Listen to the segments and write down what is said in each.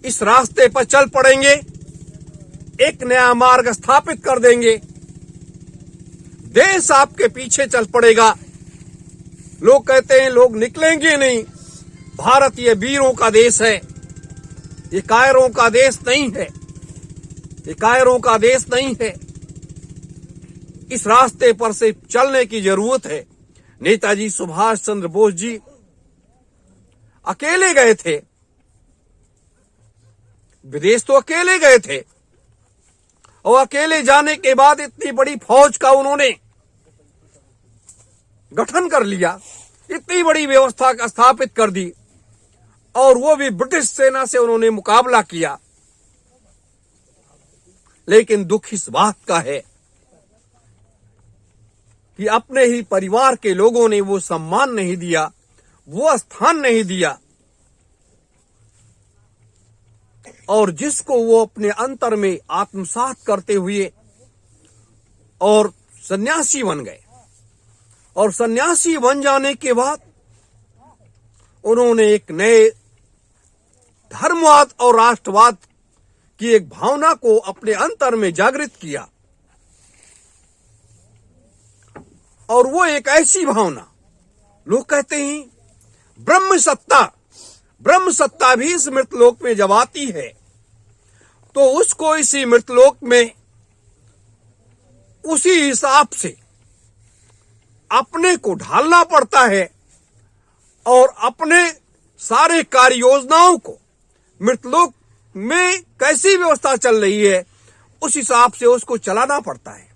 इस रास्ते पर चल पड़ेंगे, एक नया मार्ग स्थापित कर देंगे, देश आपके पीछे चल पड़ेगा। लोग कहते हैं लोग निकलेंगे नहीं। भारत ये वीरों का देश है, ये कायरों का देश नहीं है, ये कायरों का देश नहीं है। इस रास्ते पर से चलने की जरूरत है। नेताजी सुभाष चंद्र बोस जी अकेले गए थे, विदेश तो अकेले गए थे, और अकेले जाने के बाद इतनी बड़ी फौज का उन्होंने गठन कर लिया, इतनी बड़ी व्यवस्था का स्थापित कर दी, और वो भी ब्रिटिश सेना से उन्होंने मुकाबला किया। लेकिन दुख इस बात का है कि अपने ही परिवार के लोगों ने वो सम्मान नहीं दिया, वो स्थान नहीं दिया, और जिसको वो अपने अंतर में आत्मसात करते हुए और सन्यासी बन गए। और सन्यासी बन जाने के बाद उन्होंने एक नए धर्मवाद और राष्ट्रवाद की एक भावना को अपने अंतर में जागृत किया। और वो एक ऐसी भावना, लोग कहते हैं ब्रह्म सत्ता भी इस मृतलोक में जब आती है तो उसको इसी मृतलोक में उसी हिसाब से अपने को ढालना पड़ता है, और अपने सारे कार्य योजनाओं को मृतलोक में कैसी व्यवस्था चल रही है उस हिसाब से उसको चलाना पड़ता है।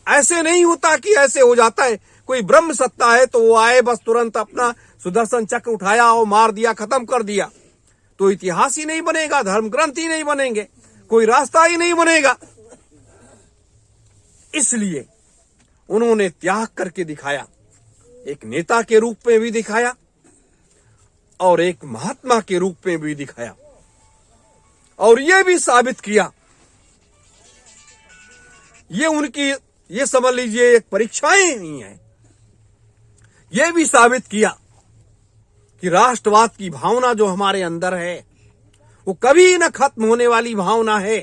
ऐसे नहीं होता कि ऐसे हो जाता है कोई ब्रह्म सत्ता है तो वो आए बस तुरंत अपना सुदर्शन चक्र उठाया और मार दिया, खत्म कर दिया, तो इतिहास ही नहीं बनेगा, धर्म ग्रंथ ही नहीं बनेंगे, कोई रास्ता ही नहीं बनेगा। इसलिए उन्होंने त्याग करके दिखाया, एक नेता के रूप में भी दिखाया और एक महात्मा के रूप में भी दिखाया, और यह भी साबित किया, ये उनकी ये समझ लीजिए एक परीक्षाएं नहीं है, यह भी साबित किया कि राष्ट्रवाद की भावना जो हमारे अंदर है वो कभी न खत्म होने वाली भावना है।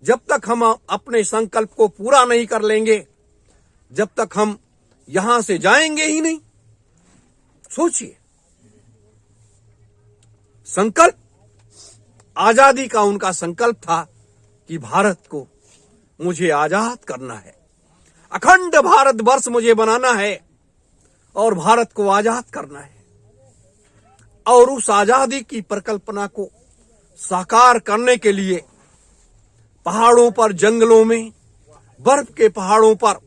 जब तक हम अपने संकल्प को पूरा नहीं कर लेंगे, जब तक हम यहां से जाएंगे ही नहीं। सोचिए, संकल्प आजादी का उनका संकल्प था कि भारत को मुझे आजाद करना है, अखंड भारत वर्ष मुझे बनाना है और भारत को आजाद करना है। और उस आजादी की परिकल्पना को साकार करने के लिए पहाड़ों पर, जंगलों में, बर्फ के पहाड़ों पर,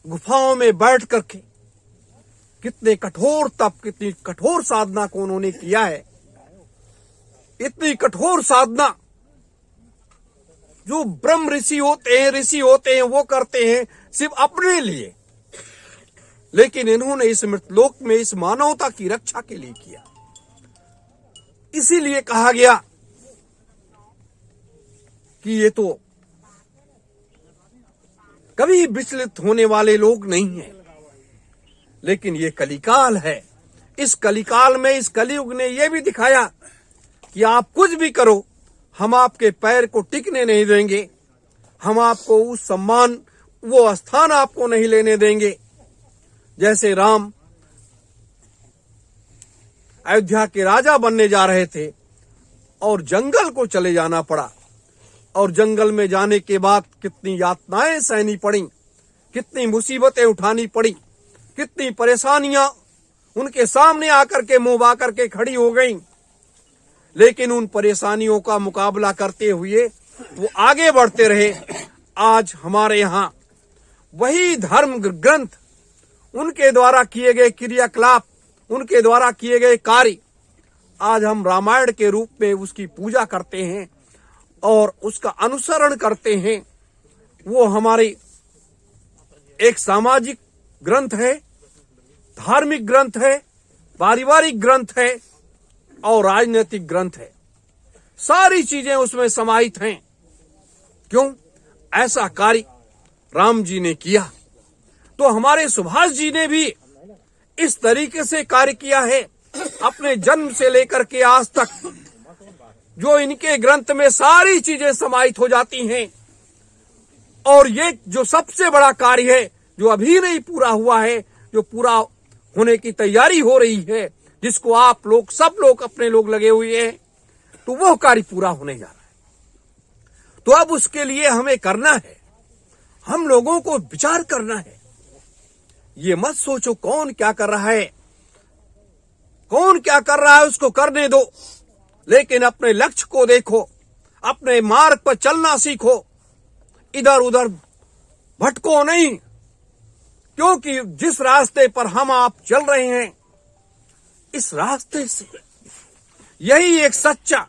गुफाओं में बैठ करके कितने कठोर तप, कितनी कठोर साधना को उन्होंने किया है। इतनी कठोर साधना जो ब्रह्म ऋषि होते हैं वो करते हैं सिर्फ अपने लिए, लेकिन इन्होंने इस मृतलोक में इस मानवता की रक्षा के लिए किया। इसीलिए कहा गया कि ये तो कभी विचलित होने वाले लोग नहीं हैं, लेकिन ये कलिकाल है। इस कलिकाल में, इस कलियुग ने यह भी दिखाया कि आप कुछ भी करो, हम आपके पैर को टिकने नहीं देंगे, हम आपको उस सम्मान, वो स्थान आपको नहीं लेने देंगे। जैसे राम अयोध्या के राजा बनने जा रहे थे और जंगल को चले जाना पड़ा, और जंगल में जाने के बाद कितनी यातनाएं सहनी पड़ी, कितनी मुसीबतें उठानी पड़ी, कितनी परेशानियां उनके सामने आकर के मुंह बा करके खड़ी हो गईं। लेकिन उन परेशानियों का मुकाबला करते हुए वो आगे बढ़ते रहे। आज हमारे यहाँ वही धर्म ग्रंथ, उनके द्वारा किए गए क्रियाकलाप, उनके द्वारा किए गए कार्य, आज हम रामायण के रूप में उसकी पूजा करते हैं और उसका अनुसरण करते हैं। वो हमारी एक सामाजिक ग्रंथ है, धार्मिक ग्रंथ है, पारिवारिक ग्रंथ है और राजनीतिक ग्रंथ है। सारी चीजें उसमें समाहित हैं। क्यों? ऐसा कार्य राम जी ने किया, तो हमारे सुभाष जी ने भी इस तरीके से कार्य किया है। अपने जन्म से लेकर के आज तक जो इनके ग्रंथ में सारी चीजें समाहित हो जाती हैं। और ये जो सबसे बड़ा कार्य है, जो अभी नहीं पूरा हुआ है, जो पूरा होने की तैयारी हो रही है, जिसको आप लोग सब लोग अपने लोग लगे हुए हैं, तो वो कार्य पूरा होने जा रहा है। तो अब उसके लिए हमें करना है, हम लोगों को विचार करना है। ये मत सोचो कौन क्या कर रहा है, कौन क्या कर रहा है उसको करने दो, लेकिन अपने लक्ष्य को देखो, अपने मार्ग पर चलना सीखो, इधर उधर भटको नहीं। क्योंकि जिस रास्ते पर हम आप चल रहे हैं, इस रास्ते से यही एक सच्चा,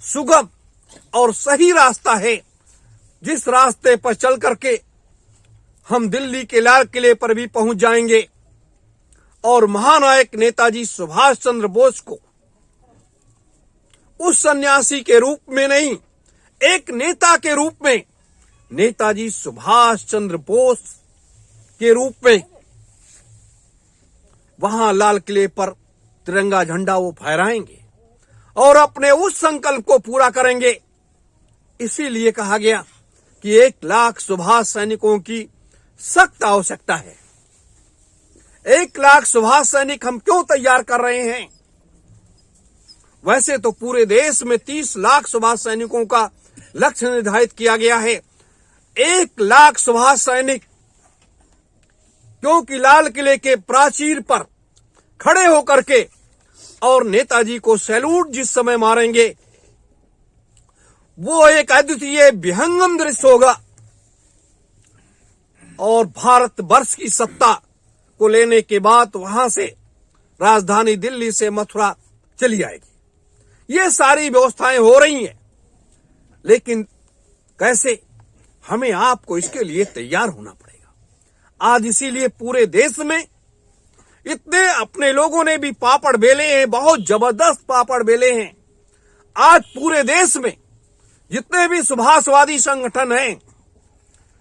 सुगम और सही रास्ता है, जिस रास्ते पर चल करके हम दिल्ली के लाल किले पर भी पहुंच जाएंगे और महानायक नेताजी सुभाष चंद्र बोस को उस सन्यासी के रूप में नहीं, एक नेता के रूप में, नेताजी सुभाष चंद्र बोस के रूप में वहां लाल किले पर तिरंगा झंडा वो फहराएंगे और अपने उस संकल्प को पूरा करेंगे। इसीलिए कहा गया कि 1 लाख सुभाष सैनिकों की सख्त आवश्यकता है। 1 लाख सुभाष सैनिक हम क्यों तैयार कर रहे हैं? वैसे तो पूरे देश में 30 लाख सुभाष सैनिकों का लक्ष्य निर्धारित किया गया है। 1 लाख सुभाष सैनिक, क्योंकि लाल किले के प्राचीर पर खड़े होकर के और नेताजी को सैल्यूट जिस समय मारेंगे, वो एक अद्वितीय विहंगम दृश्य होगा और भारत वर्ष की सत्ता को लेने के बाद वहां से राजधानी दिल्ली से मथुरा चली आएगी। ये सारी व्यवस्थाएं हो रही हैं, लेकिन कैसे? हमें आपको इसके लिए तैयार होना पड़ेगा। आज इसीलिए पूरे देश में इतने अपने लोगों ने भी पापड़ बेले हैं, बहुत जबरदस्त पापड़ बेले हैं। आज पूरे देश में जितने भी सुभाषवादी संगठन हैं,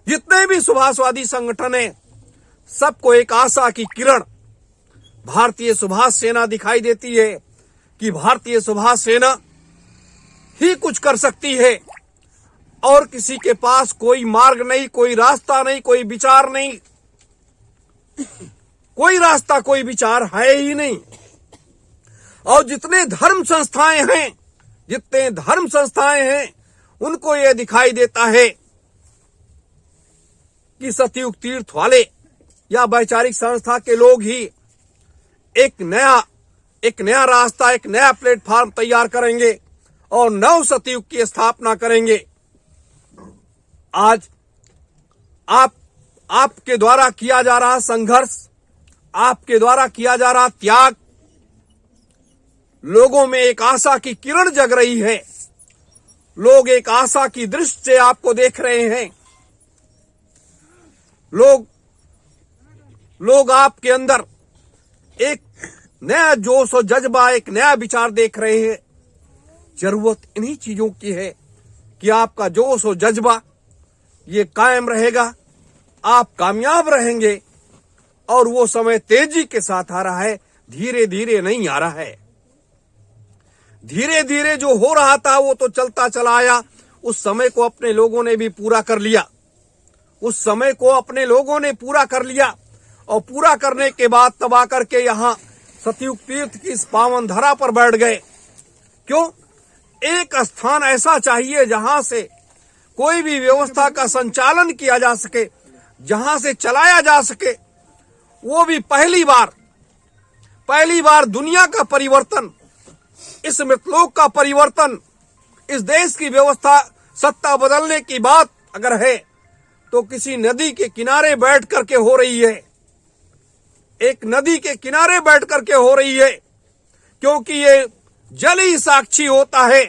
जितने भी सुभाषवादी संगठन हैं, सबको एक आशा की किरण भारतीय सुभाष सेना दिखाई देती है कि भारतीय सुभाष सेना ही कुछ कर सकती है और किसी के पास कोई मार्ग नहीं, कोई रास्ता नहीं, कोई विचार नहीं, कोई रास्ता, कोई विचार है ही नहीं। और जितने धर्म संस्थाएं हैं, उनको यह दिखाई देता है कि सतयुग तीर्थ वाले या वैचारिक संस्था के लोग ही एक नया रास्ता, एक नया प्लेटफॉर्म तैयार करेंगे और नव सतयुग की स्थापना करेंगे। आज आपके द्वारा किया जा रहा संघर्ष, आपके द्वारा किया जा रहा त्याग, लोगों में एक आशा की किरण जग रही है। लोग एक आशा की दृष्टि से आपको देख रहे हैं। लोग आपके अंदर एक नया जोश और जज्बा, एक नया विचार देख रहे हैं। जरूरत इन्हीं चीजों की है कि आपका जोश और जज्बा ये कायम रहेगा, आप कामयाब रहेंगे। और वो समय तेजी के साथ आ रहा है, धीरे धीरे नहीं आ रहा है। धीरे धीरे जो हो रहा था वो तो चलता चला आया। उस समय को अपने लोगों ने भी पूरा कर लिया, उस समय को अपने लोगों ने पूरा कर लिया। और पूरा करने के बाद तब आकर के यहाँ सतयुग तीर्थ की इस पावन धरा पर बैठ गए। क्यों? एक स्थान ऐसा चाहिए जहां से कोई भी व्यवस्था का संचालन किया जा सके, जहां से चलाया जा सके। वो भी पहली बार दुनिया का परिवर्तन, इस मृतलोक का परिवर्तन, इस देश की व्यवस्था सत्ता बदलने की बात अगर है तो किसी नदी के किनारे बैठ करके हो रही है। एक नदी के किनारे बैठ करके हो रही है, क्योंकि ये जल ही साक्षी होता है,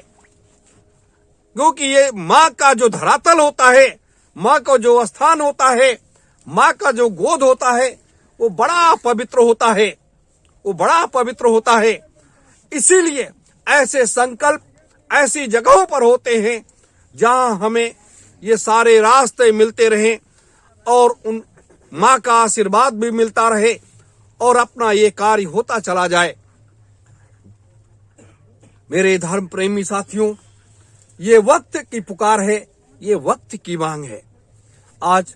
क्योंकि ये माँ का जो धरातल होता है, माँ का जो स्थान होता है, माँ का जो गोद होता है, वो बड़ा पवित्र होता है, वो बड़ा पवित्र होता है। इसीलिए ऐसे संकल्प ऐसी जगहों पर होते हैं जहां हमें ये सारे रास्ते मिलते रहें और उन माँ का आशीर्वाद भी मिलता रहे और अपना ये कार्य होता चला जाए। मेरे धर्म प्रेमी साथियों, ये वक्त की पुकार है, ये वक्त की मांग है। आज